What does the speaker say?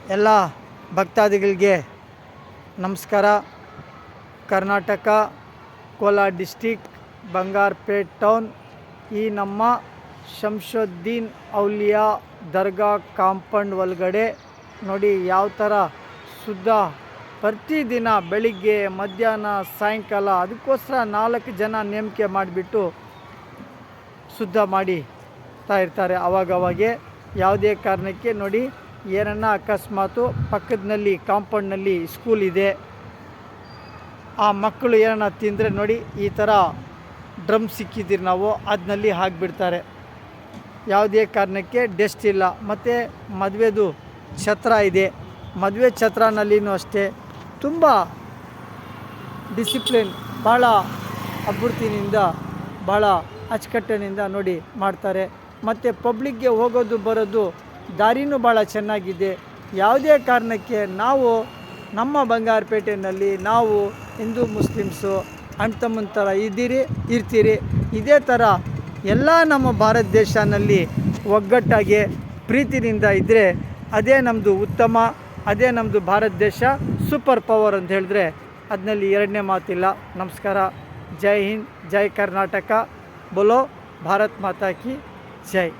ಎಲ್ಲ ಭಕ್ತಾದಿಗಳಿಗೆ ನಮಸ್ಕಾರ. ಕರ್ನಾಟಕ, ಕೋಲಾರ ಡಿಸ್ಟಿಕ್, ಬಂಗಾರಪೇಟ್ ಟೌನ್, ಈ ನಮ್ಮ ಶಂಶುದ್ದೀನ್ ಔಲಿಯಾ ದರ್ಗಾ ಕಾಂಪೌಂಡ್ ಒಳಗಡೆ ನೋಡಿ ಯಾವ ಥರ ಶುದ್ಧ ಪ್ರತಿದಿನ ಬೆಳಿಗ್ಗೆ ಮಧ್ಯಾಹ್ನ ಸಾಯಂಕಾಲ ಅದಕ್ಕೋಸ್ಕರ 4 ಜನ ನೇಮಕೆ ಮಾಡಿಬಿಟ್ಟು ಶುದ್ಧ ಮಾಡಿತಾ ಇರ್ತಾರೆ. ಅವಾಗವಾಗೆ ಯಾವುದೇ ಕಾರಣಕ್ಕೆ ನೋಡಿ ಏನನ್ನ ಅಕಸ್ಮಾತು ಪಕ್ಕದಲ್ಲಿ ಕಾಂಪೌಂಡ್ನಲ್ಲಿ ಸ್ಕೂಲ್ ಇದೆ, ಆ ಮಕ್ಕಳು ಏನನ್ನ ತಿಂದರೆ ನೋಡಿ ಈ ಥರ ಡ್ರಮ್ ಸಿಕ್ಕಿದ್ದೀರಿ ನಾವು ಅದನ್ನಲ್ಲಿ ಹಾಕಿಬಿಡ್ತಾರೆ. ಯಾವುದೇ ಕಾರಣಕ್ಕೆ ಡಸ್ಟ್ ಇಲ್ಲ. ಮತ್ತು ಮದುವೆದು ಛತ್ರ ಇದೆ, ಮದುವೆ ಛತ್ರನಲ್ಲಿನೂ ಅಷ್ಟೇ ತುಂಬ ಡಿಸಿಪ್ಲಿನ್, ಭಾಳ ಅಭಿವೃದ್ಧಿನಿಂದ ಭಾಳ ಅಚ್ಚುಕಟ್ಟಿನಿಂದ ನೋಡಿ ಮಾಡ್ತಾರೆ. ಮತ್ತು ಪಬ್ಲಿಕ್ಗೆ ಹೋಗೋದು ಬರೋದು ದಾರಿನೂ ಭಾಳ ಚೆನ್ನಾಗಿದೆ. ಯಾವುದೇ ಕಾರಣಕ್ಕೆ ನಾವು ನಮ್ಮ ಬಂಗಾರಪೇಟೆಯಲ್ಲಿ ನಾವು ಹಿಂದೂ ಮುಸ್ಲಿಮ್ಸು ಅಣ್ಣ ತಮ್ಮನ ಥರ ಇರ್ತೀರಿ. ಇದೇ ಥರ ಎಲ್ಲ ನಮ್ಮ ಭಾರತ ದೇಶನಲ್ಲಿ ಒಗ್ಗಟ್ಟಾಗಿ ಪ್ರೀತಿಯಿಂದ ಇದ್ದರೆ ಅದೇ ನಮ್ಮದು ಉತ್ತಮ, ಅದೇ ನಮ್ಮದು ಭಾರತ ದೇಶ ಸೂಪರ್ ಪವರ್ ಅಂತ ಹೇಳಿದ್ರೆ ಅದರಲ್ಲಿ ಎರಡನೇ ಮಾತಿಲ್ಲ. ನಮಸ್ಕಾರ. ಜೈ ಹಿಂದ್, ಜೈ ಕರ್ನಾಟಕ, ಬೋಲೋ ಭಾರತ್ ಮಾತಾ ಕಿ ಜೈ.